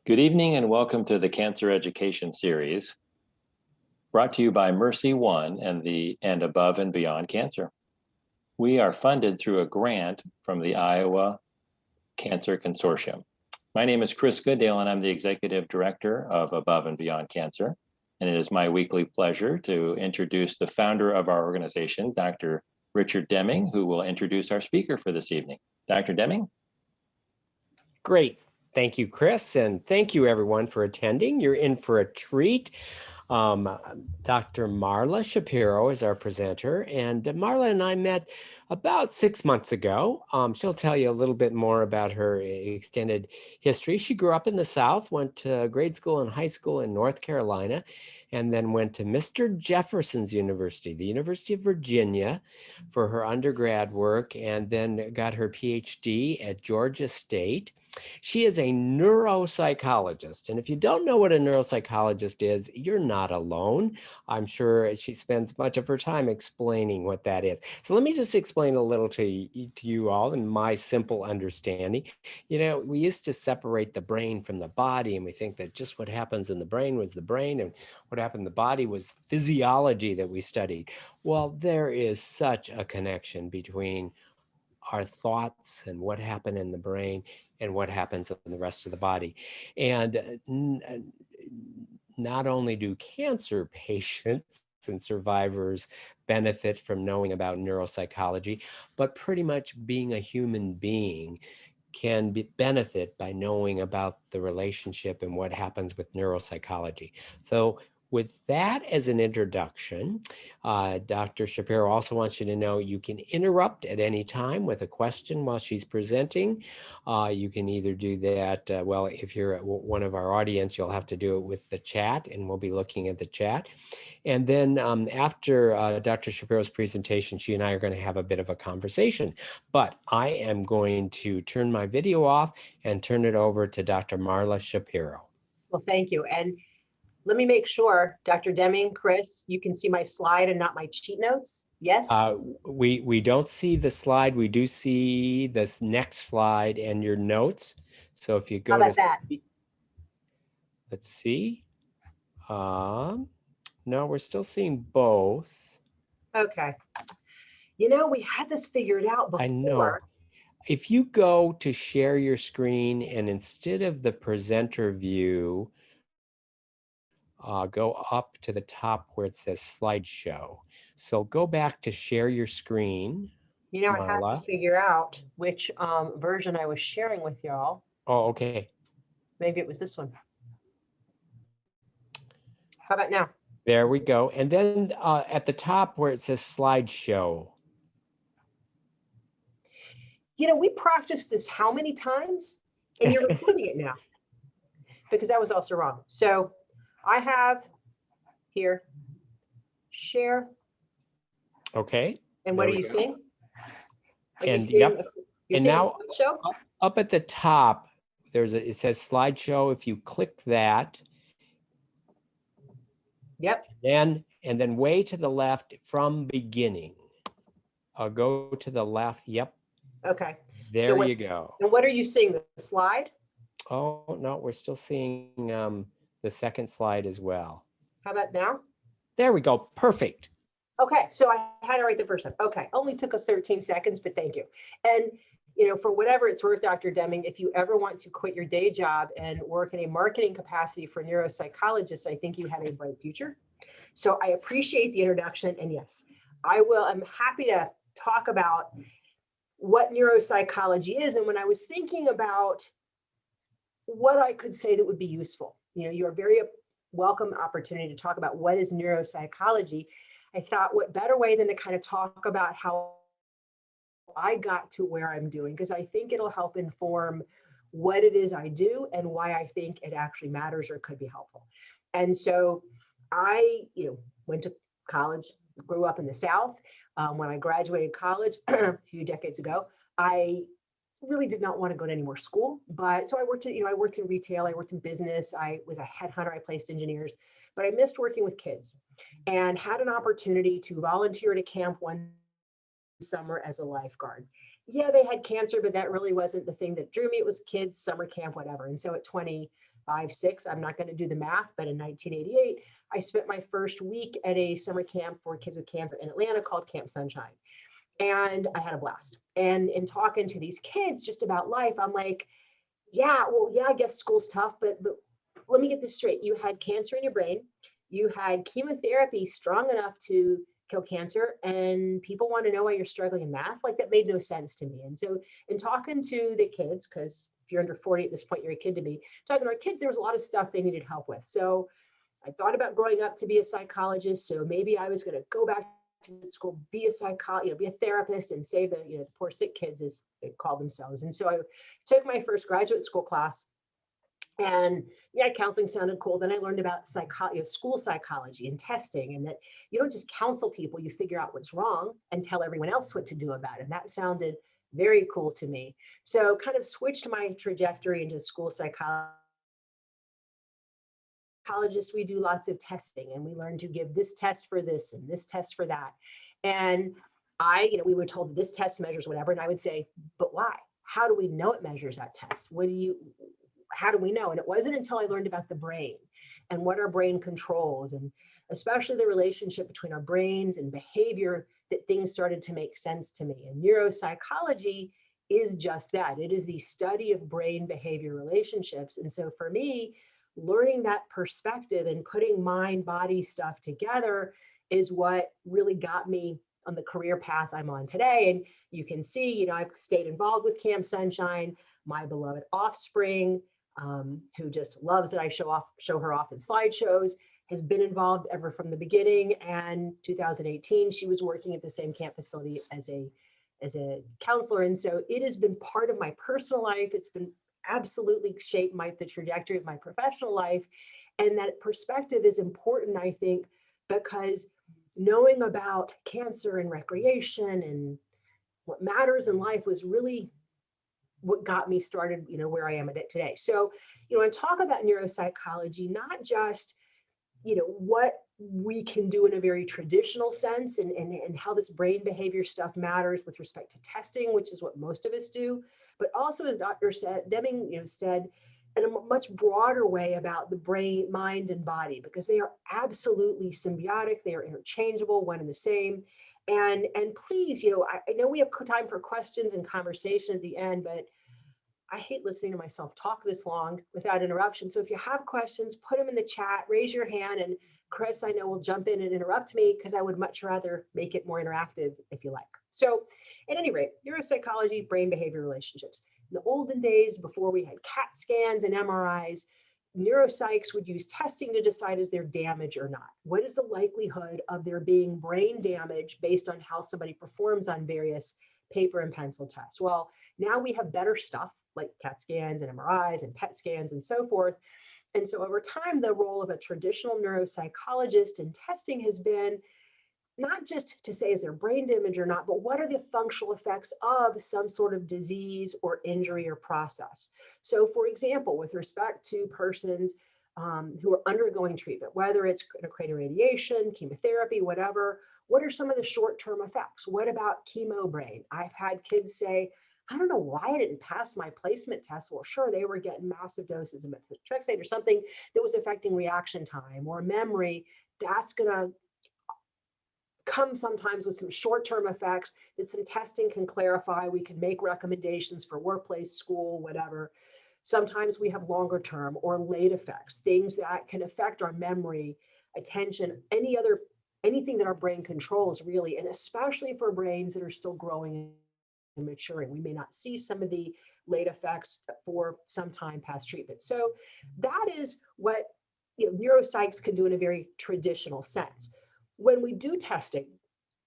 Good evening and welcome to the Cancer Education Series, brought to you by MercyOne and Above and Beyond Cancer. We are funded through a grant from the Iowa Cancer Consortium. My name is Chris Goodale and I'm the Executive Director of Above and Beyond Cancer. And it is my weekly pleasure to introduce the founder of our organization, Dr. Richard Deming, who will introduce our speaker for this evening. Dr. Deming? Great. Thank you, Chris, and thank you everyone for attending. You're in for a treat. Dr. Marla Shapiro is our presenter, and Marla and I met about 6 months ago. She'll tell you a little bit more about her extended history. She grew up in the South, went to grade school and high school in North Carolina, and then went to Mr. Jefferson's University, the University of Virginia, for her undergrad work, and then got her PhD at Georgia State. She is a neuropsychologist. And if you don't know what a neuropsychologist is, you're not alone. I'm sure she spends much of her time explaining what that is. So let me just explain a little to you all in my simple understanding. You know, we used to separate the brain from the body, and we think that just what happens in the brain was the brain, and what happened in the body was physiology that we studied. Well, there is such a connection between our thoughts and what happened in the brain and what happens in the rest of the body. And not only do cancer patients and survivors benefit from knowing about neuropsychology, but pretty much being a human being can benefit by knowing about the relationship and what happens with neuropsychology. So with that as an introduction, Dr. Shapiro also wants you to know you can interrupt at any time with a question while she's presenting. You can either do that, well, if you're one of our audience, you'll have to do it with the chat, and we'll be looking at the chat. And then after Dr. Shapiro's presentation, she and I are going to have a bit of a conversation. But I am going to turn my video off and turn it over to Dr. Marla Shapiro. Well, thank you. And let me make sure, Dr. Deming, Chris, you can see my slide and not my cheat notes. Yes? We don't see the slide. We do see this next slide and your notes. So if you go How about that? Let's see. No, we're still seeing both. Okay. You know, we had this figured out before. I know. If you go to share your screen and instead of the presenter view, go up to the top where it says slideshow. So go back to share your screen. You know, Marla. I have to figure out which version I was sharing with y'all. Oh, okay. Maybe it was this one. How about now? There we go. And then at the top where it says slideshow. You know, we practiced this how many times? And you're recording it now. Because that was also wrong. So I have here, share. Okay. And what are you seeing? And yep. And now up at the top, it says slideshow. If you click that. Yep. And then way to the left from beginning. I'll go to the left. Yep. Okay. There you go. And what are you seeing? The slide? Oh, no, we're still seeing the second slide as well. How about now? There we go. Perfect. Okay. So I had it right the first time. Okay. Only took us 13 seconds, but thank you. And, you know, for whatever it's worth, Dr. Deming, if you ever want to quit your day job and work in a marketing capacity for neuropsychologists, I think you have a bright future. So I appreciate the introduction. And yes, I'm happy to talk about what neuropsychology is. And when I was thinking about what I could say that would be useful, you know, you're very welcome opportunity to talk about what is neuropsychology. I thought what better way than to kind of talk about how I got to where I'm doing, because I think it'll help inform what it is I do and why I think it actually matters or could be helpful. And so I, went to college, grew up in the South. When I graduated college a few decades ago, I really did not want to go to any more school. But so I worked in retail, I worked in business, I was a headhunter, I placed engineers, but I missed working with kids and had an opportunity to volunteer at a camp one summer as a lifeguard. Yeah, they had cancer, but that really wasn't the thing that drew me. It was kids, summer camp, whatever. And so at 20, 5, 6, I'm not going to do the math, but in 1988, I spent my first week at a summer camp for kids with cancer in Atlanta called Camp Sunshine. And I had a blast. And in talking to these kids just about life, I'm like, yeah, well, yeah, I guess school's tough, but let me get this straight. You had cancer in your brain. You had chemotherapy strong enough to kill cancer, and people want to know why you're struggling in math. Like, that made no sense to me. And so in talking to the kids, because if you're under 40 at this point, you're a kid to me, talking to our kids, there was a lot of stuff they needed help with. So I thought about growing up to be a psychologist. So maybe I was going to go back to school, be a psychologist, be a therapist, and save the poor sick kids, as they call themselves. And so I took my first graduate school class, and yeah, counseling sounded cool. Then I learned about school psychology and testing, and that you don't just counsel people, you figure out what's wrong and tell everyone else what to do about it. And that sounded very cool to me. So kind of switched my trajectory into school psychology. Psychologists, we do lots of testing, and we learn to give this test for this and this test for that. And we were told this test measures whatever, and I would say, but why? How do we know it measures that test? How do we know? And it wasn't until I learned about the brain and what our brain controls, and especially the relationship between our brains and behavior, that things started to make sense to me. And neuropsychology is just that. It is the study of brain behavior relationships. And so for me, learning that perspective and putting mind body stuff together is what really got me on the career path I'm on today. And you can see, I've stayed involved with Camp Sunshine. My beloved offspring, who just loves that I show her off in slideshows, has been involved ever from the beginning. And 2018, she was working at the same camp facility as a counselor. And so it has been part of my personal life. It's been absolutely shaped the trajectory of my professional life. And that perspective is important, I think, because knowing about cancer and recreation and what matters in life was really what got me started, where I am today. So, and talk about neuropsychology, not just, what we can do in a very traditional sense, and how this brain behavior stuff matters with respect to testing, which is what most of us do, but also, as Dr. Deming, said, in a much broader way about the brain, mind, and body, because they are absolutely symbiotic. They are interchangeable, one and the same. And please, I know we have time for questions and conversation at the end, but I hate listening to myself talk this long without interruption. So if you have questions, put them in the chat, raise your hand, and Chris, I know, will jump in and interrupt me, because I would much rather make it more interactive if you like. So at any rate, neuropsychology, brain behavior relationships. In the olden days, before we had CAT scans and MRIs, neuropsychs would use testing to decide is there damage or not. What is the likelihood of there being brain damage based on how somebody performs on various paper and pencil tests? Well, now we have better stuff like CAT scans and MRIs and PET scans and so forth. And so over time, the role of a traditional neuropsychologist in testing has been not just to say is there brain damage or not, but what are the functional effects of some sort of disease or injury or process. So for example, with respect to persons who are undergoing treatment, whether it's cranial radiation, chemotherapy, whatever, what are some of the short-term effects? What about chemo brain? I've had kids say, I don't know why I didn't pass my placement test. Well, sure, they were getting massive doses of methotrexate or something that was affecting reaction time or memory. That's going to come sometimes with some short-term effects that some testing can clarify. We can make recommendations for workplace, school, whatever. Sometimes we have longer term or late effects, things that can affect our memory, attention, anything that our brain controls really, and especially for brains that are still growing and maturing. We may not see some of the late effects for some time past treatment. So that is what neuropsychs can do in a very traditional sense. When we do testing,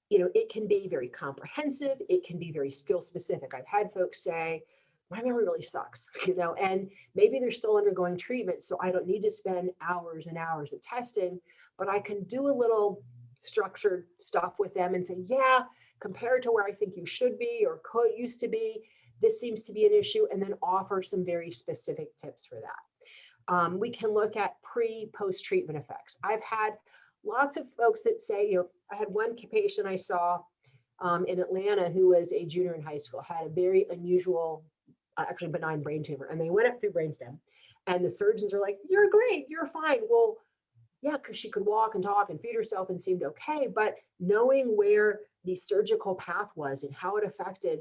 it can be very comprehensive. It can be very skill specific. I've had folks say, my memory really sucks, and maybe they're still undergoing treatment, so I don't need to spend hours and hours of testing, but I can do a little structured stuff with them and say, yeah, compared to where I think you should be or used to be, this seems to be an issue, and then offer some very specific tips for that. We can look at post treatment effects. I've had lots of folks that say, I had one patient I saw in Atlanta who was a junior in high school, had a very unusual actually benign brain tumor. And they went up through brainstem, and the surgeons are like, "You're great, you're fine." Well, yeah, because she could walk and talk and feed herself and seemed okay. But knowing where the surgical path was and how it affected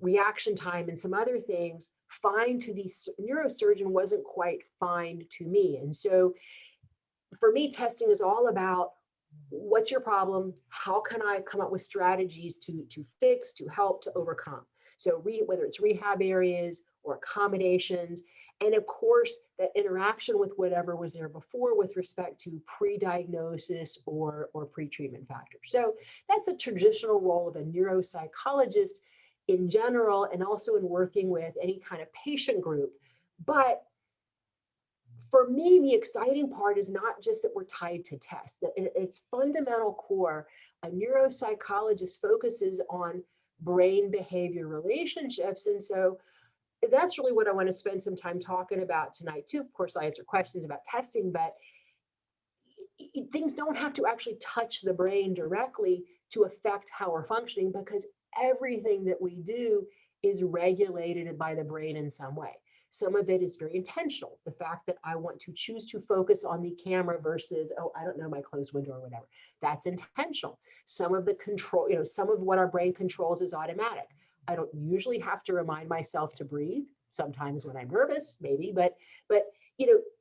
reaction time and some other things, fine to the neurosurgeon wasn't quite fine to me. And so for me, testing is all about, what's your problem? How can I come up with strategies to fix, to help, to overcome? So whether it's rehab areas or accommodations, and of course, that interaction with whatever was there before with respect to pre-diagnosis or pre-treatment factors. So that's a traditional role of a neuropsychologist in general, and also in working with any kind of patient group. But for me, the exciting part is not just that we're tied to tests, that its fundamental core, a neuropsychologist focuses on brain behavior relationships. And so that's really what I want to spend some time talking about tonight too. Of course, I'll answer questions about testing, but things don't have to actually touch the brain directly to affect how we're functioning, because everything that we do is regulated by the brain in some way. Some of it is very intentional. The fact that I want to choose to focus on the camera versus, oh, I don't know, my closed window or whatever. That's intentional. Some of the control, some of what our brain controls is automatic. I don't usually have to remind myself to breathe. Sometimes when I'm nervous, maybe, but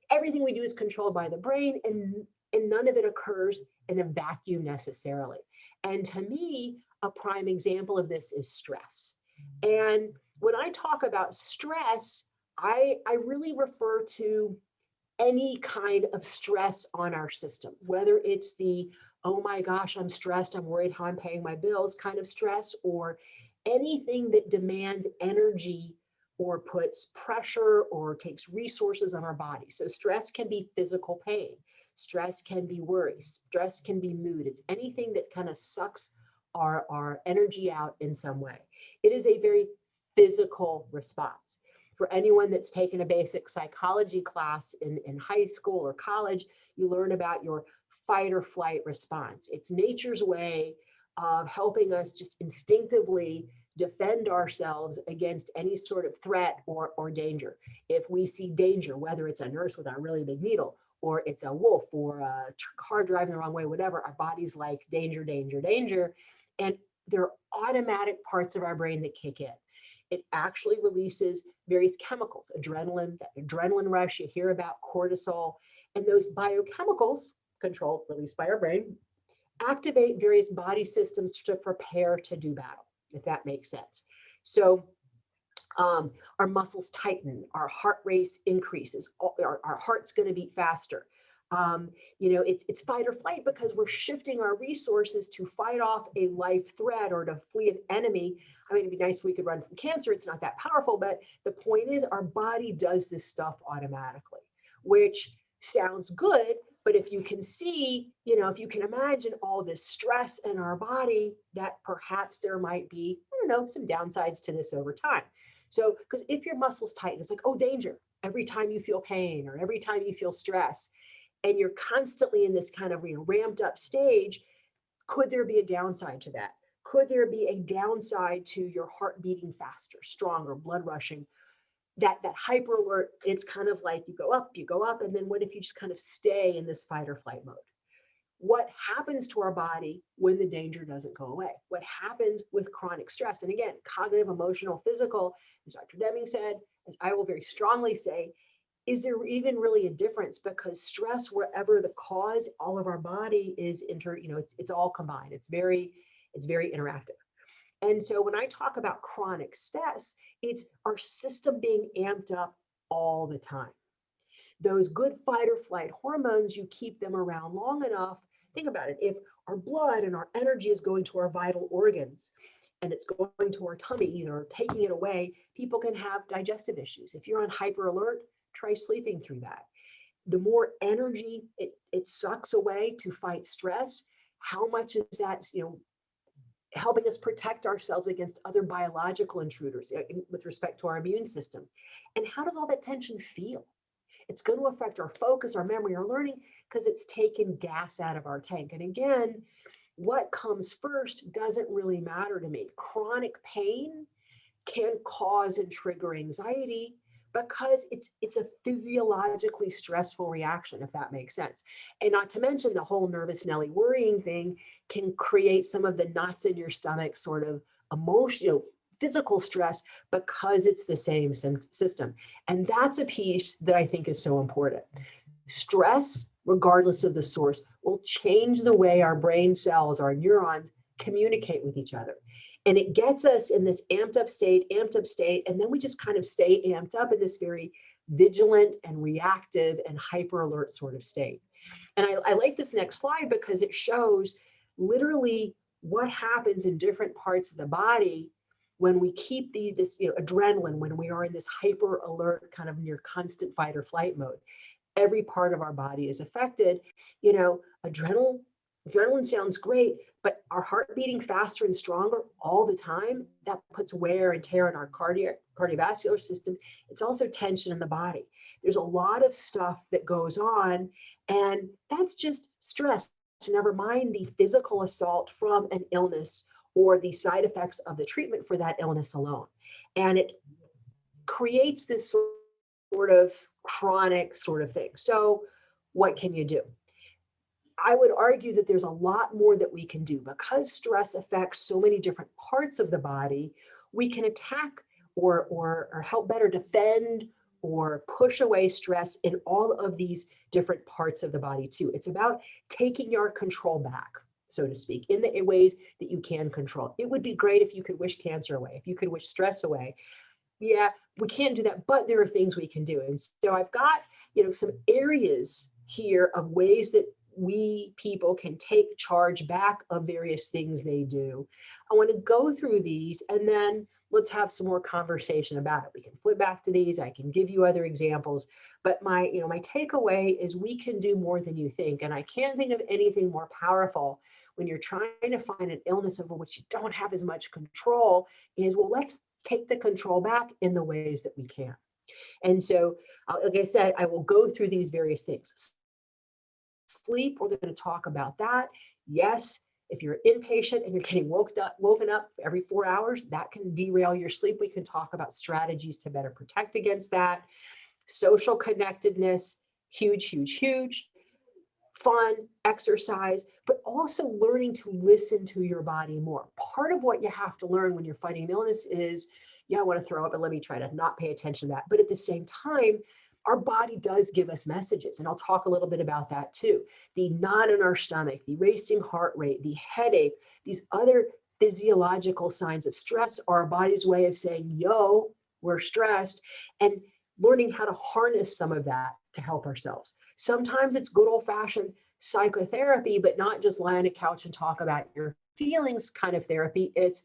everything we do is controlled by the brain, and none of it occurs in a vacuum necessarily. And to me, a prime example of this is stress. And when I talk about stress, I really refer to any kind of stress on our system, whether it's the, oh my gosh, I'm stressed, I'm worried how I'm paying my bills kind of stress, or anything that demands energy or puts pressure or takes resources on our body. So stress can be physical pain, stress can be worry, stress can be mood. It's anything that kind of sucks our energy out in some way. It is a very physical response. For anyone that's taken a basic psychology class in high school or college, you learn about your fight or flight response. It's nature's way of helping us just instinctively defend ourselves against any sort of threat or danger. If we see danger, whether it's a nurse with a really big needle, or it's a wolf, or a car driving the wrong way, whatever, our body's like, danger, danger, danger. And there are automatic parts of our brain that kick in. It actually releases various chemicals, adrenaline, that adrenaline rush you hear about, cortisol, and those biochemicals, controlled, released by our brain, activate various body systems to prepare to do battle, if that makes sense. So our muscles tighten, our heart rate increases, our heart's going to beat faster. It's fight or flight because we're shifting our resources to fight off a life threat or to flee an enemy. I mean, it'd be nice if we could run from cancer. It's not that powerful, but the point is our body does this stuff automatically, which sounds good. But if you can see, if you can imagine all this stress in our body, that perhaps there might be, some downsides to this over time. So, because if your muscles tighten, it's like, oh, danger, every time you feel pain or every time you feel stress, and you're constantly in this kind of ramped up stage, could there be a downside to that? Could there be a downside to your heart beating faster, stronger, blood rushing? That hyper alert, it's kind of like you go up, and then what if you just kind of stay in this fight or flight mode? What happens to our body when the danger doesn't go away? What happens with chronic stress? And again, cognitive, emotional, physical, as Dr. Deming said, as I will very strongly say, is there even really a difference? Because stress, wherever the cause, all of our body is it's all combined. It's very interactive. And so when I talk about chronic stress, it's our system being amped up all the time. Those good fight or flight hormones, you keep them around long enough. Think about it. If our blood and our energy is going to our vital organs and it's going to our tummy or taking it away, people can have digestive issues. If you're on hyper alert, try sleeping through that. The more energy it sucks away to fight stress, how much is that, helping us protect ourselves against other biological intruders with respect to our immune system? And how does all that tension feel? It's going to affect our focus, our memory, our learning, because it's taken gas out of our tank. And again, what comes first doesn't really matter to me. Chronic pain can cause and trigger anxiety because it's a physiologically stressful reaction, if that makes sense. And not to mention the whole nervous Nelly worrying thing can create some of the knots in your stomach, sort of emotional, physical stress, because it's the same system. And that's a piece that I think is so important. Stress, regardless of the source, will change the way our brain cells, our neurons, communicate with each other. And it gets us in this amped up state, and then we just kind of stay amped up in this very vigilant and reactive and hyper alert sort of state. And I like this next slide because it shows literally what happens in different parts of the body when we keep this adrenaline, when we are in this hyper alert, kind of near constant fight or flight mode. Every part of our body is affected. Adrenaline sounds great, but our heart beating faster and stronger all the time, that puts wear and tear in our cardiovascular system. It's also tension in the body. There's a lot of stuff that goes on, and that's just stress, to never mind the physical assault from an illness or the side effects of the treatment for that illness alone. And it creates this sort of chronic sort of thing. So what can you do? I would argue that there's a lot more that we can do. Because stress affects so many different parts of the body, we can attack or help better defend or push away stress in all of these different parts of the body too. It's about taking your control back, so to speak, in the ways that you can control. It would be great if you could wish cancer away, if you could wish stress away. Yeah, we can't do that, but there are things we can do. And so I've got, some areas here of ways that we people can take charge back of various things they do. I want to go through these, and then let's have some more conversation about it. We can flip back to these. I can give you other examples, but my takeaway is we can do more than you think. And I can't think of anything more powerful when you're trying to find an illness over which you don't have as much control is, well, let's take the control back in the ways that we can. And so, like I said, I will go through these various things. Sleep, we're going to talk about that. Yes, if you're inpatient and you're getting woken up every 4 hours, that can derail your sleep. We can talk about strategies to better protect against that. Social connectedness, huge, huge, huge. Fun, exercise, but also learning to listen to your body more. Part of what you have to learn when you're fighting an illness is, I want to throw up, and let me try to not pay attention to that. But at the same time, our body does give us messages, and I'll talk a little bit about that too. The knot in our stomach, the racing heart rate, the headache, these other physiological signs of stress are our body's way of saying, yo, we're stressed, and learning how to harness some of that to help ourselves. Sometimes it's good old-fashioned psychotherapy, but not just lie on a couch and talk about your feelings kind of therapy. It's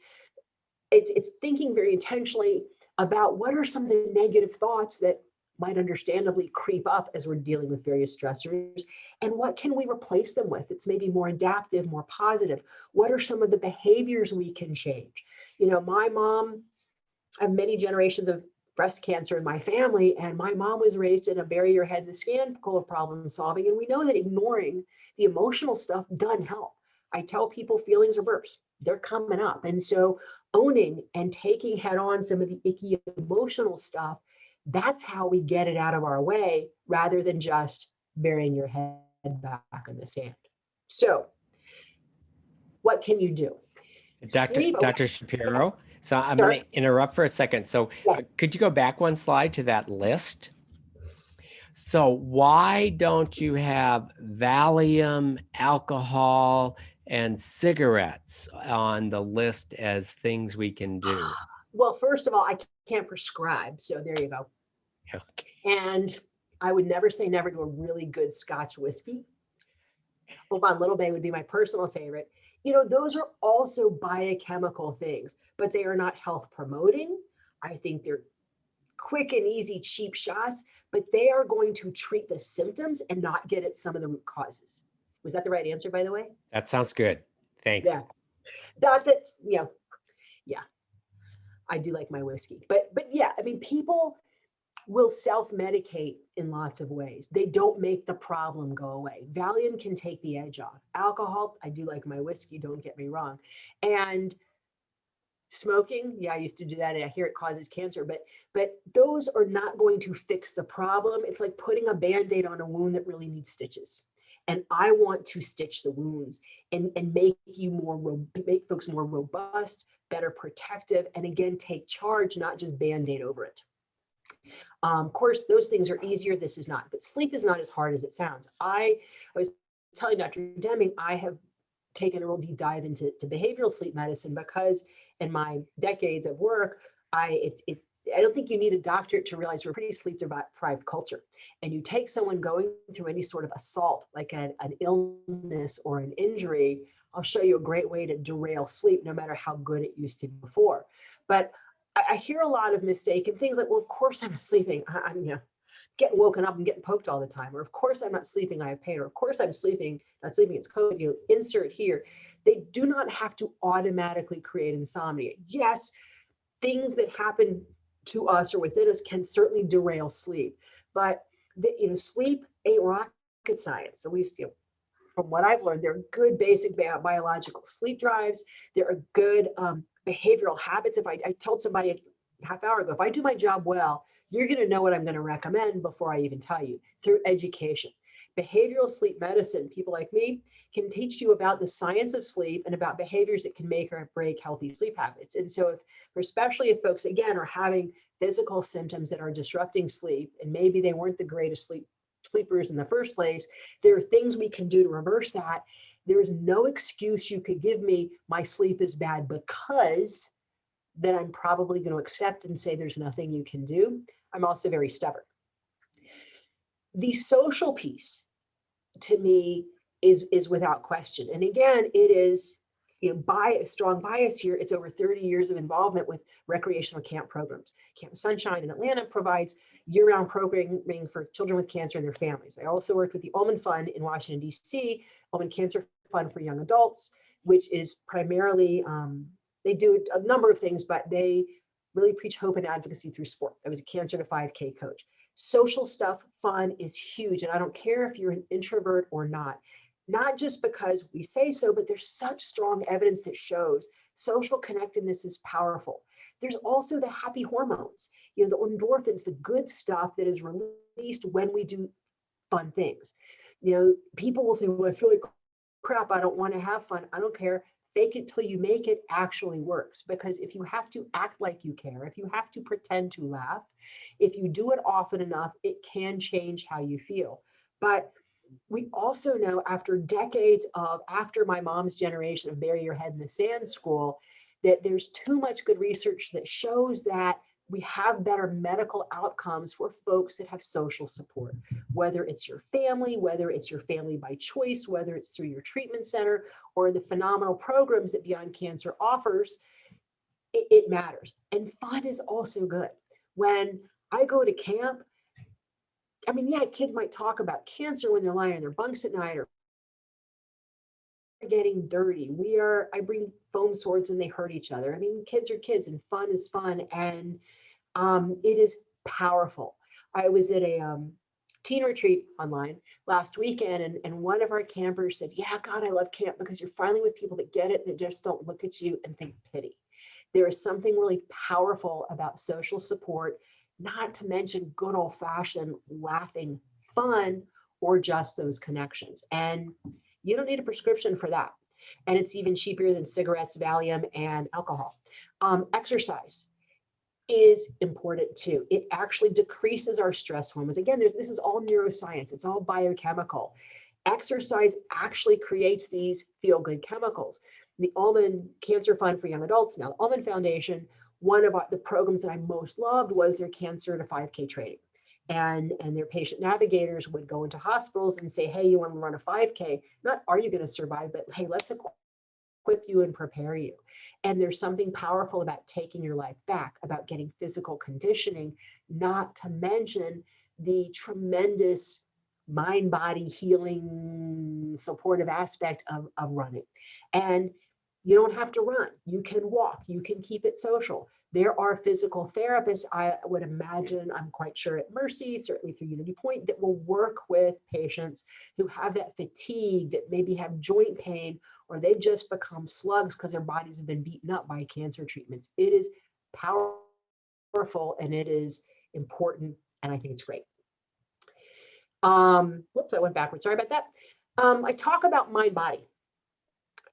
thinking very intentionally about what are some of the negative thoughts that might understandably creep up as we're dealing with various stressors, and what can we replace them with? It's maybe more adaptive, more positive. What are some of the behaviors we can change? My mom, I have many generations of breast cancer in my family, and my mom was raised in a bury your head in the sand school of problem solving, and we know that ignoring the emotional stuff doesn't help. I tell people feelings are burps. They're coming up. And so owning and taking head on some of the icky emotional stuff, that's how we get it out of our way, rather than just burying your head back in the sand. So what can you do? Dr. Shapiro, Yes. so I'm going to interrupt for a second. So could you go back one slide to that list? So why don't you have Valium, alcohol, and cigarettes on the list as things we can do? Well, first of all, I can't prescribe. So there you go. Okay. And I would never say never to a really good Scotch whiskey. Old Bond Little Bay would be my personal favorite. Those are also biochemical things, but they are not health promoting. I think they're quick and easy, cheap shots, but they are going to treat the symptoms and not get at some of the root causes. Was that the right answer, by the way? That sounds good. Thanks. Yeah. Yeah. I do like my whiskey, but yeah, people will self-medicate in lots of ways. They don't make the problem go away. Valium can take the edge off. Alcohol, I do like my whiskey, don't get me wrong. And Smoking, yeah, I used to do that, and I hear it causes cancer, but those are not going to fix the problem. It's like putting a Band-Aid on a wound that really needs stitches. And I want to stitch the wounds and make make folks more robust, better protective, and again, take charge, not just Band-Aid over it. Of course, those things are easier. This is not, but sleep is not as hard as it sounds. I was telling Dr. Deming, I have taken a real deep dive into behavioral sleep medicine because in my decades of work, I don't think you need a doctorate to realize we're a pretty sleep deprived culture. And you take someone going through any sort of assault, like an illness or an injury, I'll show you a great way to derail sleep, no matter how good it used to be before. But I hear a lot of mistaken things like, well, of course I'm sleeping. I'm getting woken up and getting poked all the time. Or of course I'm not sleeping, I have pain. Or of course I'm not sleeping, it's COVID, insert here. They do not have to automatically create insomnia. Yes, things that happen to us or within us can certainly derail sleep. But sleep ain't rocket science, at least from what I've learned. There are good basic biological sleep drives. There are good behavioral habits. If I told somebody a half hour ago, if I do my job well, you're going to know what I'm going to recommend before I even tell you, through education. Behavioral sleep medicine, people like me, can teach you about the science of sleep and about behaviors that can make or break healthy sleep habits. And so especially if folks, again, are having physical symptoms that are disrupting sleep, and maybe they weren't the greatest sleepers in the first place, there are things we can do to reverse that. There's no excuse you could give me, my sleep is bad, because then I'm probably going to accept and say there's nothing you can do. I'm also very stubborn. The social piece, to me, is without question. And again, it is strong bias here. It's over 30 years of involvement with recreational camp programs. Camp Sunshine in Atlanta provides year-round programming for children with cancer and their families. I also worked with the Ulman Fund in Washington, D.C., Ulman Cancer Fund for Young Adults, which is primarily, they do a number of things, but they really preach hope and advocacy through sport. I was a Cancer to 5K coach. Social stuff, fun is huge. And I don't care if you're an introvert or not just because we say so, but there's such strong evidence that shows social connectedness is powerful. There's also the happy hormones, the endorphins, the good stuff that is released when we do fun things. People will say, well, I feel like crap, I don't want to have fun. I don't care. Fake it till you make it actually works. Because if you have to act like you care, if you have to pretend to laugh, if you do it often enough, it can change how you feel. But we also know, after decades after my mom's generation of bury your head in the sand school, that there's too much good research that shows that we have better medical outcomes for folks that have social support, whether it's your family, whether it's your family by choice, whether it's through your treatment center or the phenomenal programs that Beyond Cancer offers. It matters. And fun is also good. When I go to camp, kids might talk about cancer when they're lying in their bunks at night or getting dirty. I bring foam swords and they hurt each other. Kids are kids and fun is fun. And it is powerful. I was at a teen retreat online last weekend, and one of our campers said, yeah, God, I love camp because you're finally with people that get it, that just don't look at you and think pity. There is something really powerful about social support, not to mention good old-fashioned laughing fun, or just those connections. And you don't need a prescription for that. And it's even cheaper than cigarettes, Valium, and alcohol. Exercise is important too. It actually decreases our stress hormones. Again, this is all neuroscience. It's all biochemical. Exercise actually creates these feel-good chemicals. The Ulman Cancer Fund for Young Adults, now the Ulman Foundation, one of the programs that I most loved was their Cancer to 5K training. And their patient navigators would go into hospitals and say, hey, you want to run a 5K? Not, are you going to survive? But hey, let's equip you and prepare you. And there's something powerful about taking your life back, about getting physical conditioning, not to mention the tremendous mind-body healing supportive aspect of running. And You don't have to run. You can walk. You can keep it social. There are physical therapists, I would imagine, I'm quite sure at Mercy, certainly through Unity Point, that will work with patients who have that fatigue, that maybe have joint pain, or they've just become slugs because their bodies have been beaten up by cancer treatments. It is powerful and it is important, and I think it's great. Whoops, I went backwards. Sorry about that. I talk about mind body,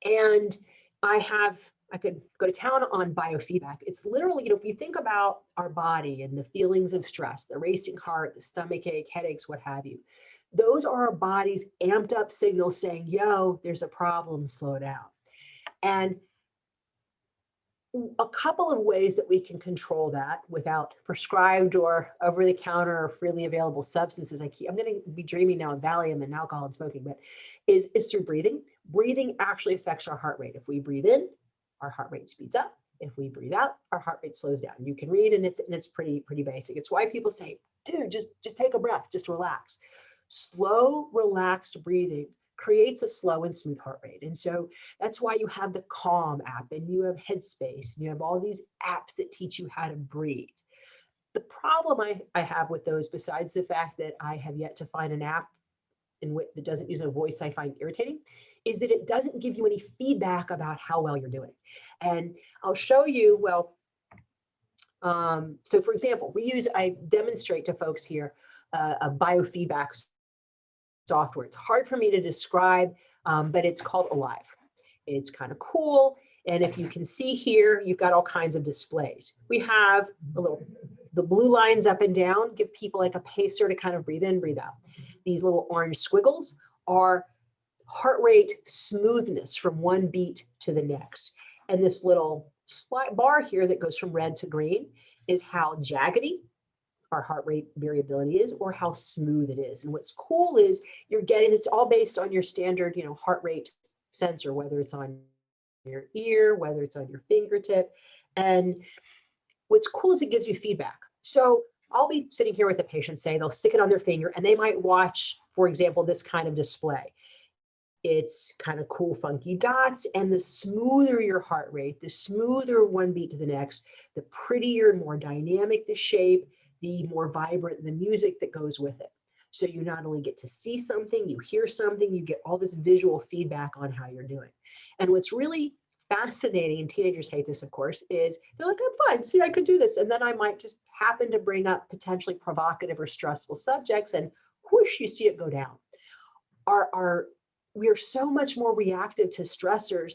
and I could go to town on biofeedback. It's literally, if you think about our body and the feelings of stress, the racing heart, the stomach ache, headaches, what have you, those are our body's amped up signals saying, yo, there's a problem, slow down. And a couple of ways that we can control that without prescribed or over-the-counter or freely available substances. I'm going to be dreaming now of Valium and alcohol and smoking, but is through breathing. Breathing actually affects our heart rate. If we breathe in, our heart rate speeds up. If we breathe out, our heart rate slows down. You can read, and it's pretty basic. It's why people say, dude, just take a breath, just relax. Slow, relaxed breathing creates a slow and smooth heart rate. And so that's why you have the Calm app, and you have Headspace, and you have all these apps that teach you how to breathe. The problem I have with those, besides the fact that I have yet to find an app that doesn't use a voice I find irritating, is that it doesn't give you any feedback about how well you're doing. And I'll show you, so for example, I demonstrate to folks here a biofeedback software. It's hard for me to describe, but it's called Alive. It's kind of cool. And if you can see here, you've got all kinds of displays. We have the blue lines up and down give people like a pacer to kind of breathe in, breathe out. These little orange squiggles are heart rate smoothness from one beat to the next. And this little bar here that goes from red to green is how jaggedy our heart rate variability is, or how smooth it is. And what's cool is it's all based on your standard, heart rate sensor, whether it's on your ear, whether it's on your fingertip. And what's cool is it gives you feedback. So I'll be sitting here with a patient, say they'll stick it on their finger, and they might watch, for example, this kind of display. It's kind of cool, funky dots. And the smoother your heart rate, the smoother one beat to the next, the prettier and more dynamic the shape, the more vibrant the music that goes with it. So you not only get to see something, you hear something, you get all this visual feedback on how you're doing. And what's really fascinating, and teenagers hate this, of course, is they're like, I'm fine, see, I could do this. And then I might just happen to bring up potentially provocative or stressful subjects, and whoosh, you see it go down. We are so much more reactive to stressors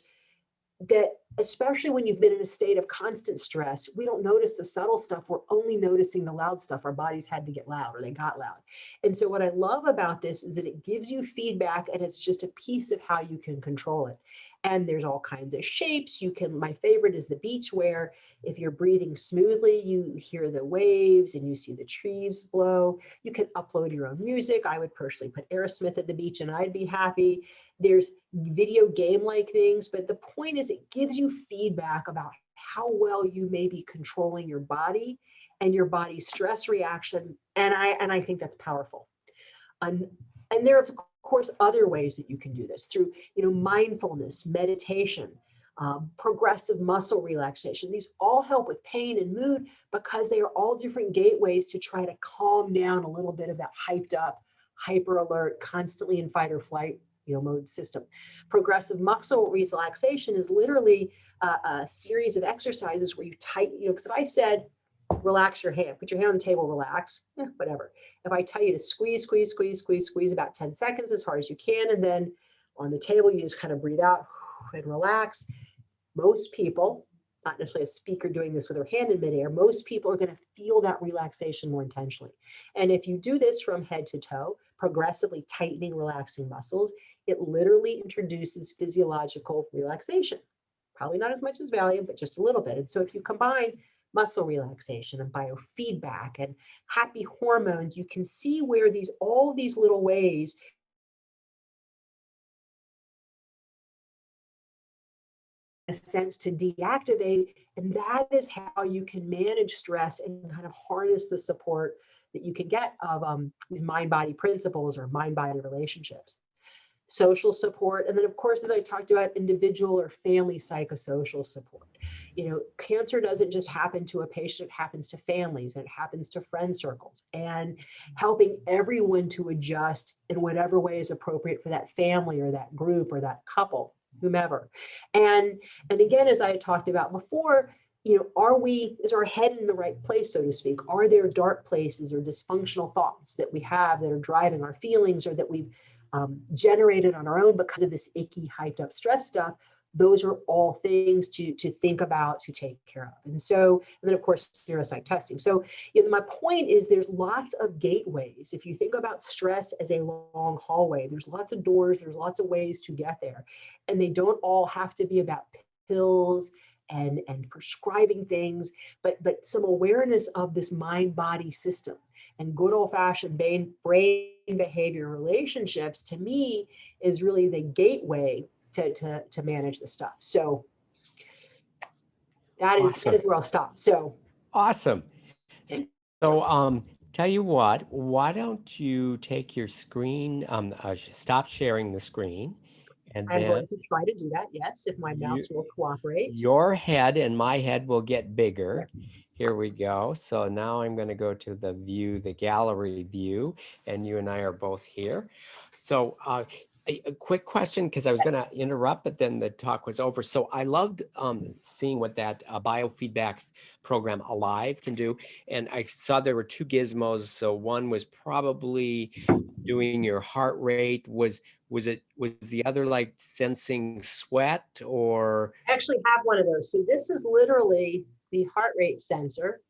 that, especially when you've been in a state of constant stress, we don't notice the subtle stuff. We're only noticing the loud stuff. Our bodies had to get loud, or they got loud. And so what I love about this is that it gives you feedback, and it's just a piece of how you can control it. And there's all kinds of shapes. My favorite is the beach, where if you're breathing smoothly, you hear the waves and you see the trees blow. You can upload your own music. I would personally put Aerosmith at the beach and I'd be happy. There's video game-like things, but the point is it gives you feedback about how well you may be controlling your body and your body's stress reaction. And I think that's powerful. And there are, of course, other ways that you can do this through, mindfulness, meditation, progressive muscle relaxation. These all help with pain and mood because they are all different gateways to try to calm down a little bit of that hyped up, hyper alert, constantly in fight or flight mode system. Progressive muscle relaxation is literally a series of exercises where you tighten, because if I said, relax your hand, put your hand on the table, relax, whatever. If I tell you to squeeze about 10 seconds as hard as you can, and then on the table, you just kind of breathe out and relax. Most people, not necessarily a speaker doing this with their hand in midair, most people are going to feel that relaxation more intentionally. And if you do this from head to toe, progressively tightening, relaxing muscles, it literally introduces physiological relaxation. Probably not as much as Valium, but just a little bit. And so if you combine muscle relaxation and biofeedback and happy hormones, you can see where all these little ways a sense to deactivate, and that is how you can manage stress and kind of harness the support that you can get of these mind-body principles or mind-body relationships. social support, and then of course, as I talked about, individual or family psychosocial support. Cancer doesn't just happen to a patient, it happens to families, and it happens to friend circles, and helping everyone to adjust in whatever way is appropriate for that family or that group or that couple, whomever. And again, as I had talked about before, is our head in the right place, so to speak? Are there dark places or dysfunctional thoughts that we have that are driving our feelings, or that we've generated on our own because of this icky, hyped up stress stuff? Those are all things to think about, to take care of. And then of course, neuropsych testing. So my point is, there's lots of gateways. If you think about stress as a long hallway, there's lots of doors, there's lots of ways to get there. And they don't all have to be about pills and prescribing things, but some awareness of this mind-body system and good old-fashioned brain behavior relationships, to me, is really the gateway to manage the stuff. So that is where I'll stop. So awesome. So tell you what, why don't you take your screen, stop sharing the screen, and I'm then going to try to do that, yes, if my mouse will cooperate. Your head and my head will get bigger. Here we go. So now I'm going to go to the view, the gallery view, and you and I are both here. So a quick question, because I was going to interrupt, but then the talk was over. So I loved seeing what that biofeedback program Alive can do. And I saw there were 2 gizmos. So one was probably doing your heart rate. Was the other like sensing sweat, or? I actually have one of those. So this is literally the heart rate sensor.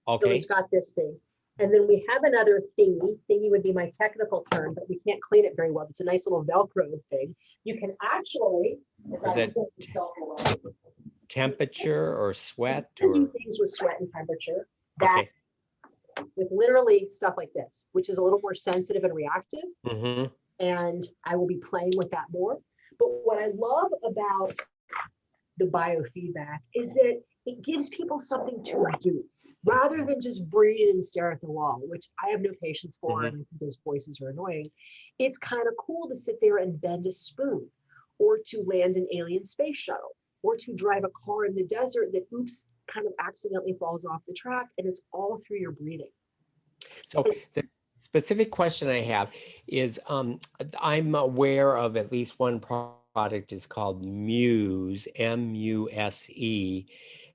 Okay. So it's got this thing. And then we have another thingy. Thingy would be my technical term, but we can't clean it very well. It's a nice little Velcro thing. You can actually, is it temperature or sweat? You can do things with sweat and temperature. That with literally stuff like this, which is a little more sensitive and reactive. Mm-hmm. And I will be playing with that more. But what I love about the biofeedback is that it gives people something to do rather than just breathe and stare at the wall, which I have no patience for, Mm-hmm. and those voices are annoying. It's kind of cool to sit there and bend a spoon, or to land an alien space shuttle, or to drive a car in the desert that, oops, kind of accidentally falls off the track, and it's all through your breathing. So the specific question I have is, I'm aware of at least one product is called Muse, M-U-S-E,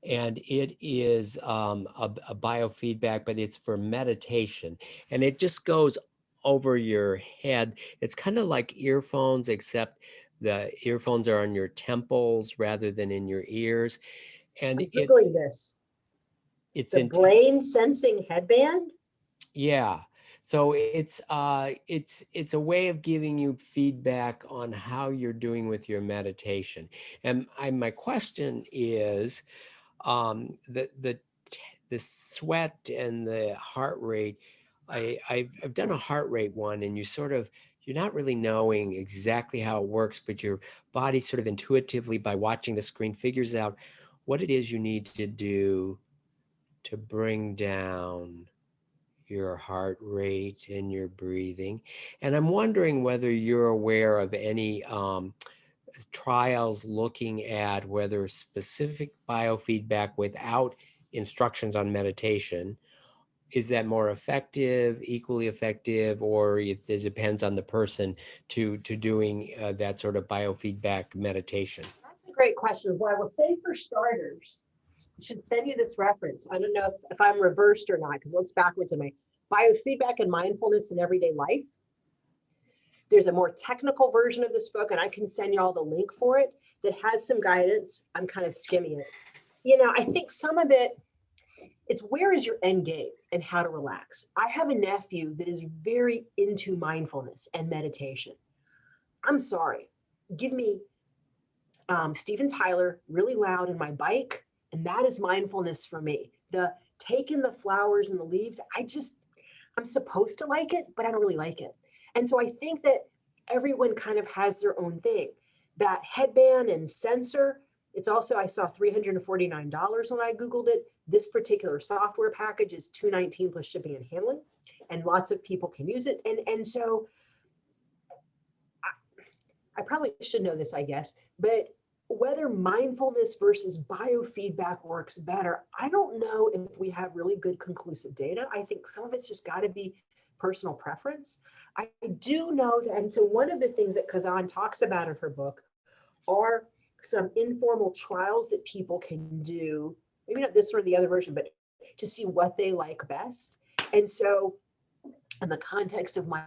and it is a biofeedback, but it's for meditation, and it just goes over your head. It's kind of like earphones, except the earphones are on your temples rather than in your ears. And I'm Googling this. It's the brain sensing headband. Yeah. So it's a way of giving you feedback on how you're doing with your meditation. And my question is, the sweat and the heart rate. I've done a heart rate one, and you're not really knowing exactly how it works, but your body sort of intuitively, by watching the screen, figures out what it is you need to do to bring down your heart rate and your breathing. And I'm wondering whether you're aware of any trials looking at whether specific biofeedback without instructions on meditation, is that more effective, equally effective, or it depends on the person to doing that sort of biofeedback meditation? That's a great question. Well, I will say, for starters, I should send you this reference. I don't know if I'm reversed or not, because it looks backwards in my Biofeedback and Mindfulness in Everyday Life. There's a more technical version of this book, and I can send you all the link for it, that has some guidance. I'm kind of skimming it. I think some of it, it's where is your end game and how to relax. I have a nephew that is very into mindfulness and meditation. I'm sorry, give me Steven Tyler really loud in my bike, and that is mindfulness for me. The taking the flowers and the leaves, I'm supposed to like it, but I don't really like it. And so I think that everyone kind of has their own thing. That headband and sensor, it's also, I saw $349 when I Googled it. This particular software package is $219 plus shipping and handling, and lots of people can use it. And so I probably should know this, I guess, but whether mindfulness versus biofeedback works better, I don't know if we have really good conclusive data. I think some of it's just got to be personal preference. I do know that, and so one of the things that Kazan talks about in her book are some informal trials that people can do, maybe not this or the other version, but to see what they like best. And so in the context of my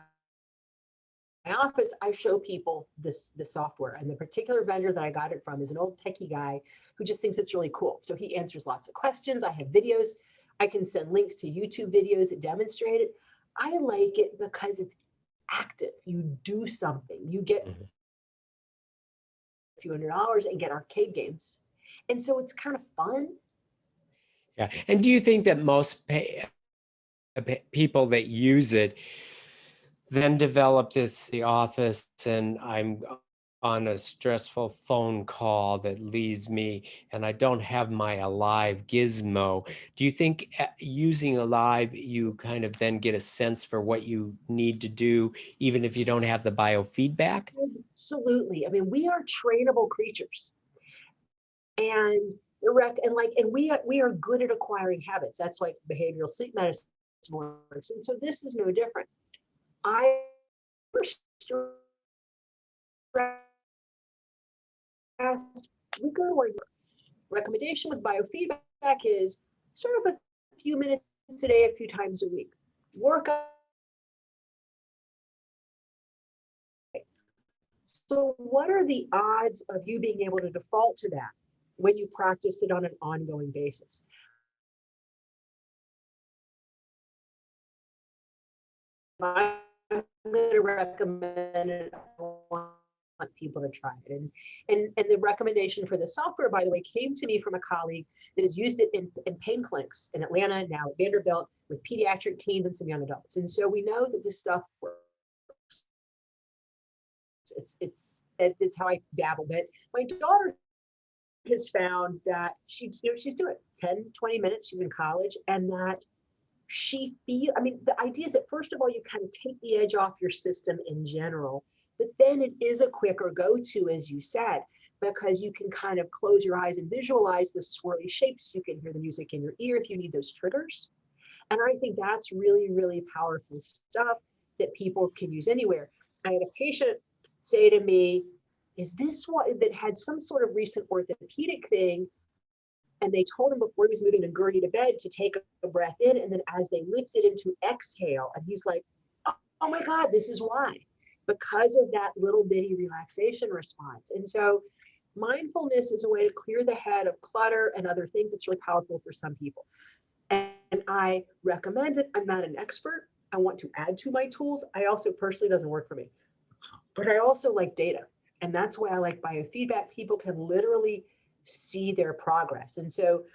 office, I show people the software, and the particular vendor that I got it from is an old techie guy who just thinks it's really cool. So he answers lots of questions. I have videos. I can send links to YouTube videos that demonstrate it. I like it because it's active. You do something. You get a few $100s and get arcade games. And so it's kind of fun. Yeah. And do you think that most people that use it then develop this the office, and I'm on a stressful phone call that leaves me and I don't have my Alive gizmo? Do you think using Alive, you kind of then get a sense for what you need to do, even if you don't have the biofeedback? Absolutely. I mean, we are trainable creatures. And we are good at acquiring habits. That's like behavioral sleep medicine works. And so this is no different. We go to our recommendation with biofeedback is sort of a few minutes a day, a few times a week. Work on. So what are the odds of you being able to default to that when you practice it on an ongoing basis? I'm going to recommend it. I want people to try it. And the recommendation for the software, by the way, came to me from a colleague that has used it in pain clinics in Atlanta, now at Vanderbilt, with pediatric teens and some young adults. And so we know that this stuff works. It's how I dabble. But my daughter has found that she's doing 10, 20 minutes. She's in college, and that the idea is that first of all, you kind of take the edge off your system in general, but then it is a quicker go-to, as you said, because you can kind of close your eyes and visualize the swirly shapes. You can hear the music in your ear if you need those triggers. And I think that's really, really powerful stuff that people can use anywhere. I had a patient say to me, is this what that had some sort of recent orthopedic thing? And they told him before he was moving to gurney to bed to take a breath in, and then as they lifted into exhale, and he's like, oh my God, this is why, because of that little bitty relaxation response. And so mindfulness is a way to clear the head of clutter and other things that's really powerful for some people. And I recommend it. I'm not an expert. I want to add to my tools. I also personally doesn't work for me, but I also like data. And that's why I like biofeedback. People can literally see their progress. And so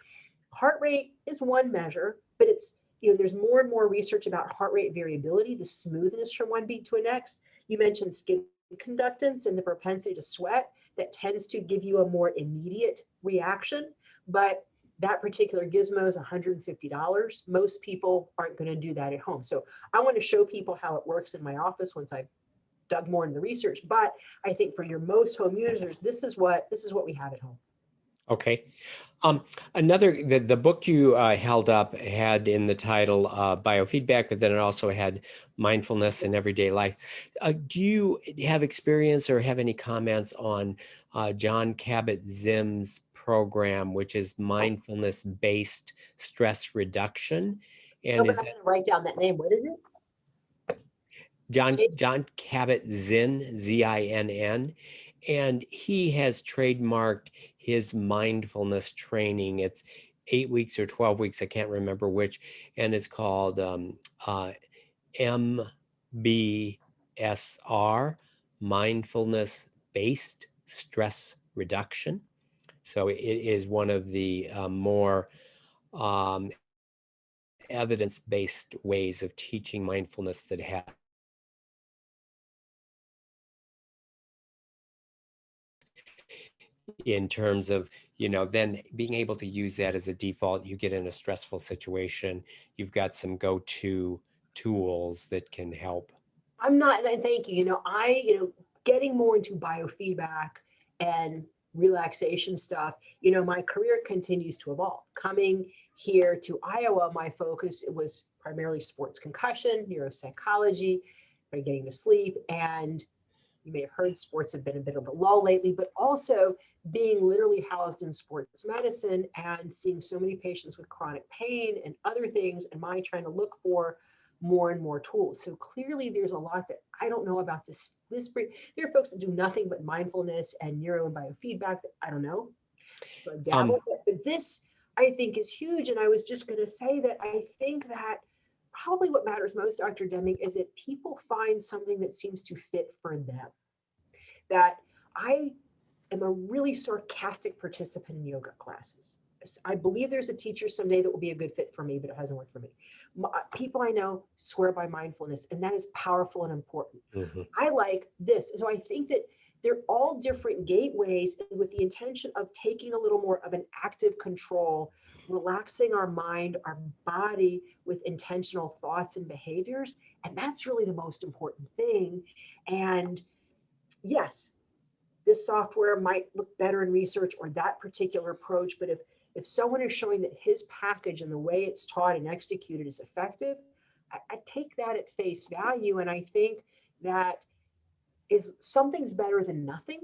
heart rate is one measure, but it's, there's more and more research about heart rate variability, the smoothness from one beat to the next. You mentioned skin conductance and the propensity to sweat. That tends to give you a more immediate reaction, but that particular gizmo is $150. Most people aren't going to do that at home. So I want to show people how it works in my office once I've dug more into the research. But I think for your most home users, this is what we have at home. Okay. The book you held up had in the title Biofeedback, but then it also had mindfulness in everyday life. Do you have experience or have any comments on John Kabat-Zinn's program, which is mindfulness-based stress reduction? And I'm going to write down that name. What is it? John Kabat-Zinn, Z-I-N-N. And he has trademarked his mindfulness training. It's 8 weeks or 12 weeks, I can't remember which, and it's called MBSR, Mindfulness-Based Stress Reduction. So it is one of the more evidence-based ways of teaching mindfulness that have in terms of, then being able to use that as a default. You get in a stressful situation, you've got some go-to tools that can help. I'm not, and thank you. getting more into biofeedback and relaxation stuff, you know, my career continues to evolve. Coming here to Iowa, my focus was primarily sports concussion, neuropsychology, getting to sleep, and you may have heard sports have been a bit of a lull lately, but also being literally housed in sports medicine and seeing so many patients with chronic pain and other things, and my trying to look for more and more tools. So clearly there's a lot that I don't know about this. There are folks that do nothing but mindfulness and neuro and biofeedback that I don't know. So I dabble, but this I think is huge. And I was just going to say that I think that probably what matters most, Dr. Deming, is that people find something that seems to fit for them. That I am a really sarcastic participant in yoga classes. I believe there's a teacher someday that will be a good fit for me, but it hasn't worked for me. People I know swear by mindfulness, and that is powerful and important. Mm-hmm. I like this. So I think that they're all different gateways with the intention of taking a little more of an active control, relaxing our mind, our body with intentional thoughts and behaviors. And that's really the most important thing. And yes, this software might look better in research or that particular approach, but if someone is showing that his package and the way it's taught and executed is effective, I take that at face value. And I think that is something's better than nothing.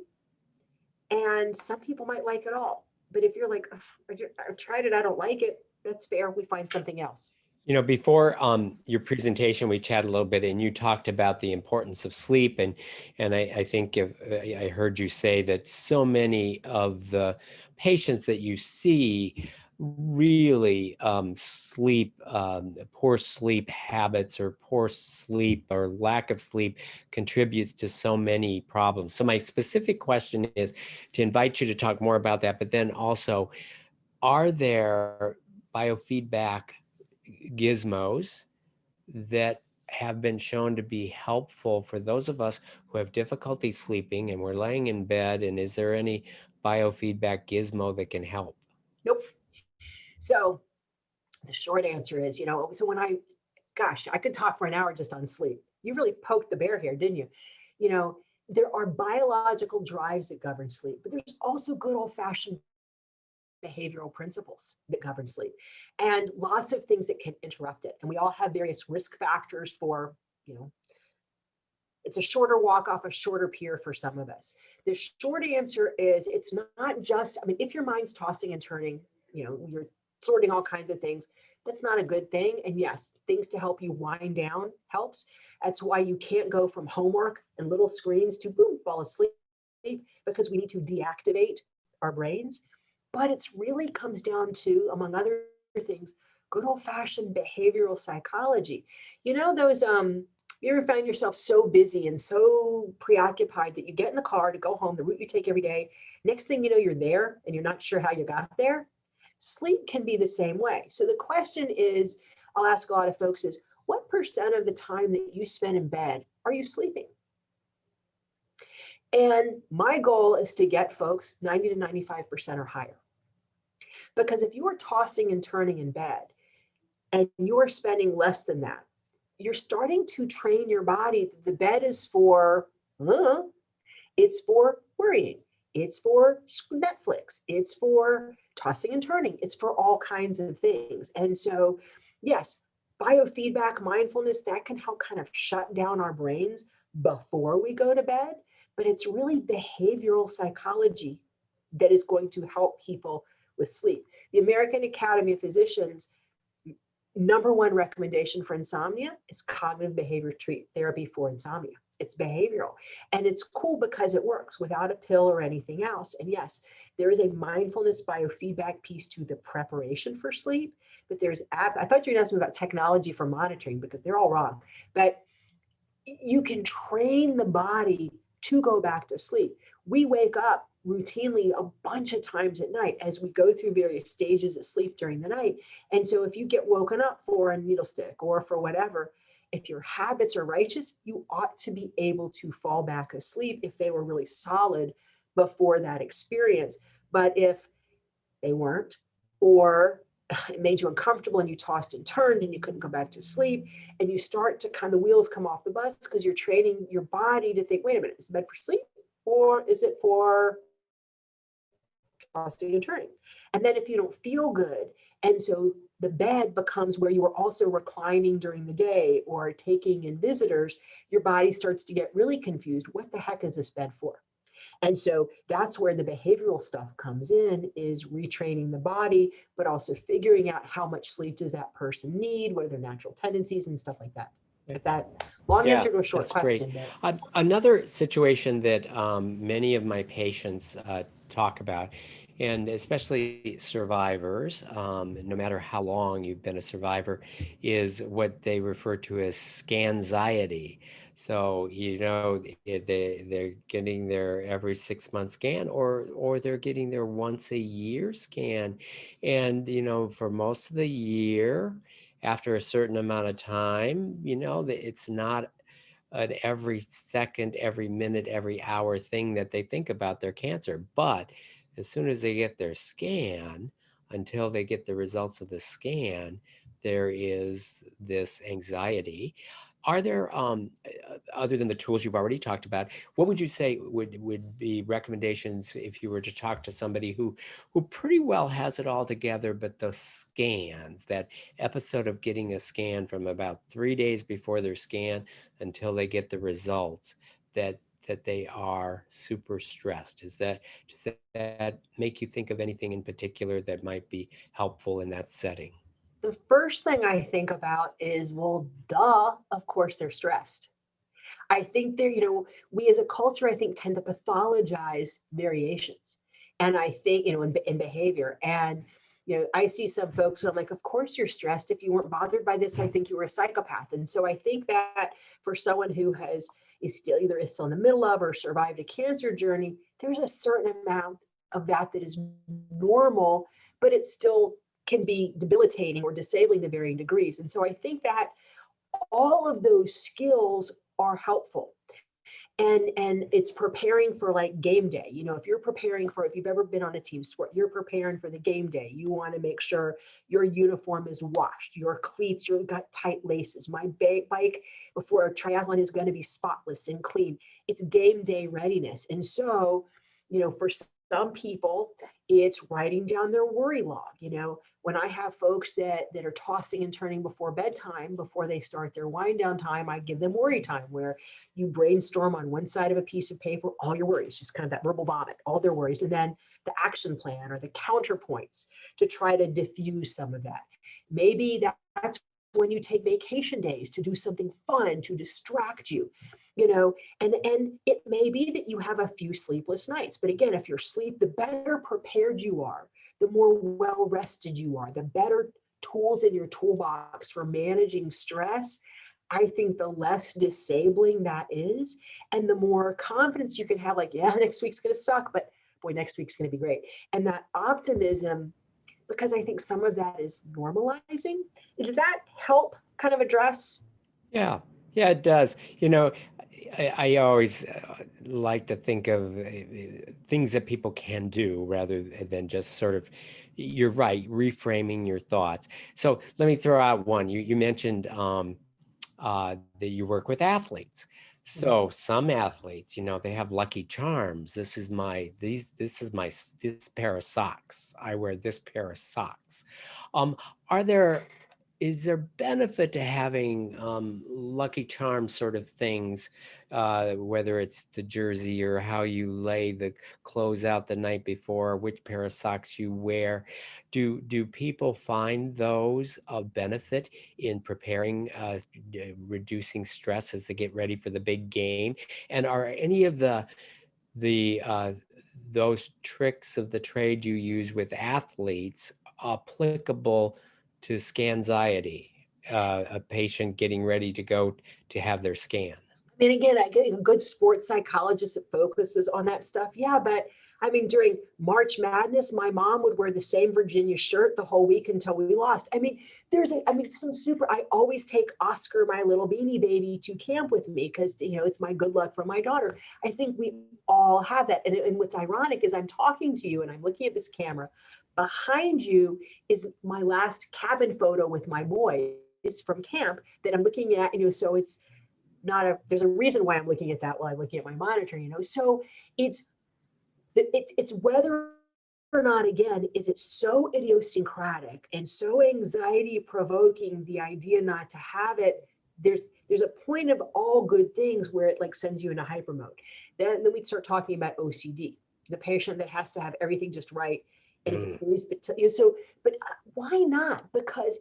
And some people might like it all. But if you're like, I tried it, I don't like it, that's fair. We find something else. You know, before your presentation, we chatted a little bit, and you talked about the importance of sleep, and I think I heard you say that so many of the patients that you see really poor sleep habits or poor sleep or lack of sleep contributes to so many problems. So my specific question is to invite you to talk more about that, but then also, are there biofeedback gizmos that have been shown to be helpful for those of us who have difficulty sleeping and we're laying in bed? And is there any biofeedback gizmo that can help? Nope. So the short answer is, so when I could talk for an hour just on sleep. You really poked the bear here, didn't you? There are biological drives that govern sleep, but there's also good old-fashioned behavioral principles that govern sleep and lots of things that can interrupt it. And we all have various risk factors for, it's a shorter walk off a shorter pier for some of us. The short answer is it's not just, if your mind's tossing and turning, you're sorting all kinds of things, that's not a good thing. And yes, things to help you wind down helps. That's why you can't go from homework and little screens to boom, fall asleep, because we need to deactivate our brains. But it really comes down to, among other things, good old-fashioned behavioral psychology. Those, you ever find yourself so busy and so preoccupied that you get in the car to go home, the route you take every day, next thing you know, you're there and you're not sure how you got there? Sleep can be the same way. So the question is, I'll ask a lot of folks is, what % of the time that you spend in bed are you sleeping? And my goal is to get folks 90 to 95% or higher. Because if you are tossing and turning in bed and you're spending less than that, you're starting to train your body. The bed is for, it's for worrying. It's for Netflix. It's for tossing and turning. It's for all kinds of things. And so, yes, biofeedback, mindfulness, that can help kind of shut down our brains before we go to bed. But it's really behavioral psychology that is going to help people with sleep. The American Academy of Physicians' #1 recommendation for insomnia is cognitive behavior therapy for insomnia. It's behavioral. And it's cool because it works without a pill or anything else. And yes, there is a mindfulness biofeedback piece to the preparation for sleep, but I thought you were asking about technology for monitoring because they're all wrong. But you can train the body to go back to sleep. We wake up routinely a bunch of times at night as we go through various stages of sleep during the night. And so if you get woken up for a needle stick or for whatever, if your habits are righteous, you ought to be able to fall back asleep if they were really solid before that experience. But if they weren't, or it made you uncomfortable and you tossed and turned and you couldn't go back to sleep, and you start to the wheels come off the bus because you're training your body to think, wait a minute, is the bed for sleep or is it for tossing and turning? And then if you don't feel good, and so the bed becomes where you are also reclining during the day or taking in visitors, your body starts to get really confused. What the heck is this bed for? And so that's where the behavioral stuff comes in, is retraining the body, but also figuring out how much sleep does that person need, what are their natural tendencies and stuff like that. But that long answer to a short question. Great. Another situation that many of my patients talk about, and especially survivors, no matter how long you've been a survivor, is what they refer to as SCanxiety. So, they're getting their every 6-month scan, or they're getting their once a year scan. And, for most of the year, after a certain amount of time, it's not an every second, every minute, every hour thing that they think about their cancer. But as soon as they get their scan, until they get the results of the scan, there is this anxiety. Are there, other than the tools you've already talked about, what would you say would be recommendations if you were to talk to somebody who pretty well has it all together, but the scans, that episode of getting a scan from about 3 days before their scan until they get the results, that they are super stressed? Does that make you think of anything in particular that might be helpful in that setting? The first thing I think about is, well, duh, of course they're stressed. I think we as a culture, I think, tend to pathologize variations. And I think, in behavior. And, I see some folks who I'm like, of course you're stressed. If you weren't bothered by this, I think you were a psychopath. And so I think that for someone who is still in the middle of or survived a cancer journey, there's a certain amount of that is normal, but it still can be debilitating or disabling to varying degrees. And so I think that all of those skills are helpful. And it's preparing for like game day. If you've ever been on a team sport, you're preparing for the game day. You want to make sure your uniform is washed, your cleats, you've got tight laces. My bike before a triathlon is going to be spotless and clean. It's game day readiness. And so, for some people, it's writing down their worry log. When I have folks that are tossing and turning before bedtime, before they start their wind down time, I give them worry time, where you brainstorm on one side of a piece of paper all your worries, just kind of that verbal vomit, all their worries, and then the action plan or the counterpoints to try to diffuse some of that. Maybe that's when you take vacation days to do something fun to distract you. And it may be that you have a few sleepless nights, but again, if the better prepared you are, the more well-rested you are, the better tools in your toolbox for managing stress, I think the less disabling that is, and the more confidence you can have, like, yeah, next week's going to suck, but boy, next week's going to be great. And that optimism, because I think some of that is normalizing. Does that help kind of address? Yeah, it does. I always like to think of things that people can do rather than just sort of, you're right, reframing your thoughts. So let me throw out one. You mentioned that you work with athletes. So some athletes, they have lucky charms. This pair of socks. I wear this pair of socks. Is there benefit to having lucky charm sort of things, whether it's the jersey or how you lay the clothes out the night before, which pair of socks you wear? Do people find those of benefit in preparing, reducing stress as they get ready for the big game? And are any of those tricks of the trade you use with athletes applicable to SCanxiety, a patient getting ready to go to have their scan? I mean, again, I get a good sports psychologist that focuses on that stuff. Yeah, but I mean, during March Madness, my mom would wear the same Virginia shirt the whole week until we lost. I mean, I always take Oscar, my little beanie baby, to camp with me because, it's my good luck for my daughter. I think we all have that. And what's ironic is I'm talking to you and I'm looking at this camera, Behind you is my last cabin photo with my boys from camp that I'm looking at, so it's not there's a reason why I'm looking at that while I'm looking at my monitor, So it's whether or not, again, is it so idiosyncratic and so anxiety provoking, the idea not to have it, there's a point of all good things where it like sends you into hyper mode. Then we start talking about OCD, the patient that has to have everything just right. And if it's the least bit, but why not? Because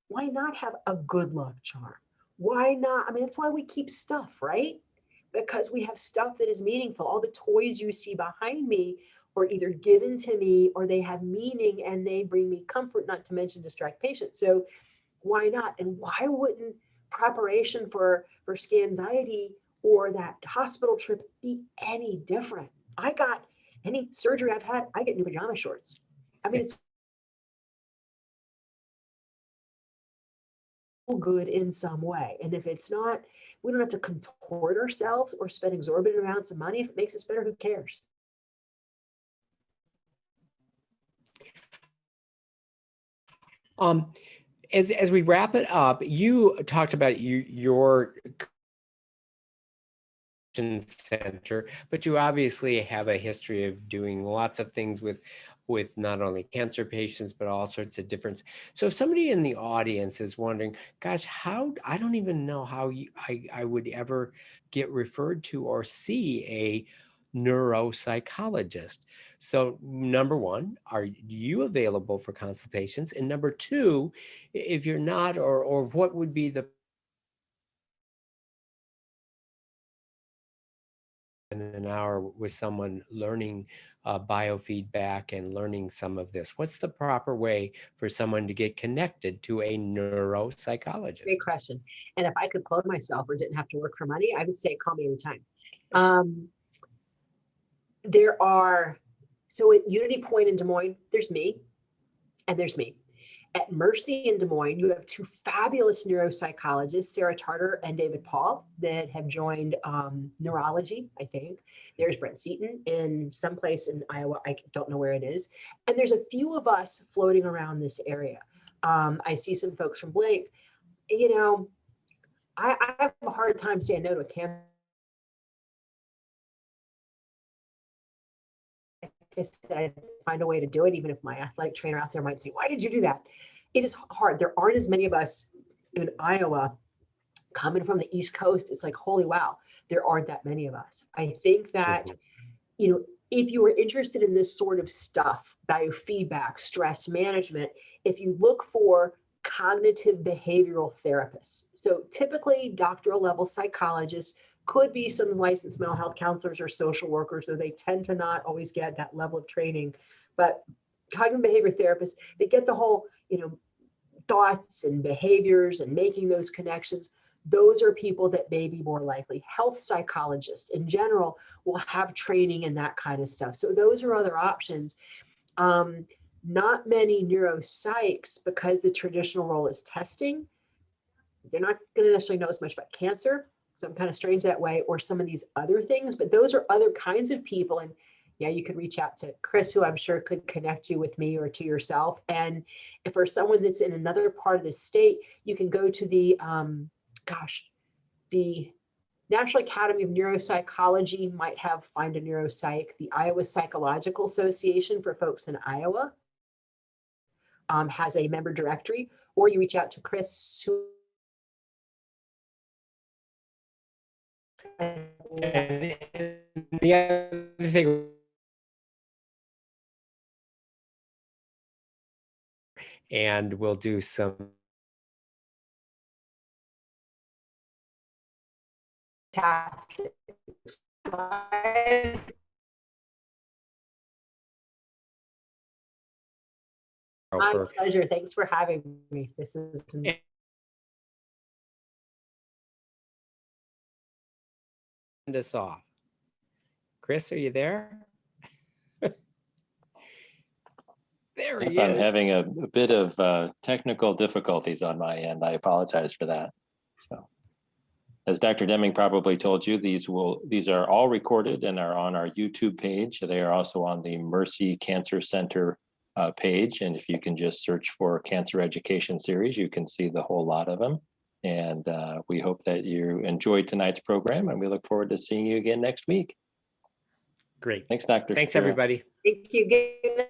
why not have a good luck charm? Why not? I mean, that's why we keep stuff, right? Because we have stuff that is meaningful. All the toys you see behind me are either given to me or they have meaning and they bring me comfort, not to mention distract patients. So why not? And why wouldn't preparation for SCanxiety or that hospital trip be any different? I got any surgery I've had, I get new pajama shorts. I mean, it's good in some way. And if it's not, we don't have to contort ourselves or spend exorbitant amounts of money. If it makes us better, who cares? As we wrap it up, you talked about your center, but you obviously have a history of doing lots of things with not only cancer patients, but all sorts of different. So if somebody in the audience is wondering, gosh, I don't even know how I would ever get referred to or see a neuropsychologist. So number one, are you available for consultations? And number two, if you're not, or what would be the in an hour with someone learning biofeedback and learning some of this? What's the proper way for someone to get connected to a neuropsychologist? Great question. And if I could plug myself or didn't have to work for money, I would say call me anytime. So at Unity Point in Des Moines, there's me and there's me. At Mercy in Des Moines, you have two fabulous neuropsychologists, Sarah Tarter and David Paul, that have joined Neurology, I think. There's Brent Seaton in some place in Iowa. I don't know where it is. And there's a few of us floating around this area. I see some folks from Blake. I have a hard time saying no to a cancer. I said I'd find a way to do it, even if my athletic trainer out there might say, why did you do that? It is hard. There aren't as many of us in Iowa coming from the East Coast. It's like, holy wow, there aren't that many of us. I think that, if you are interested in this sort of stuff, biofeedback, stress management, if you look for cognitive behavioral therapists, so typically doctoral level psychologists, could be some licensed mental health counselors or social workers, though they tend to not always get that level of training. But cognitive behavior therapists, they get the whole, thoughts and behaviors and making those connections. Those are people that may be more likely. Health psychologists in general will have training in that kind of stuff. So those are other options. Not many neuropsychs, because the traditional role is testing, they're not going to necessarily know as much about cancer. So I'm kind of strange that way, or some of these other things, but those are other kinds of people. And yeah, you could reach out to Chris, who I'm sure could connect you with me or to yourself. And if for someone that's in another part of the state, you can go to the, the National Academy of Neuropsychology might have Find a Neuropsych. The Iowa Psychological Association for folks in Iowa has a member directory, or you reach out to Chris, who and the other thing, and we'll do some fantastic. My pleasure. Thanks for having me. This is this off. Chris, are you there? There he is. I'm having a bit of technical difficulties on my end. I apologize for that. So As Dr. Deming probably told you, these are all recorded and are on our YouTube page. They are also on the Mercy Cancer Center page. And if you can just search for Cancer Education Series, you can see the whole lot of them. And we hope that you enjoyed tonight's program, and we look forward to seeing you again next week. Great. Thanks, Dr. Thanks, Shapiro. everybody. Thank you. Good night.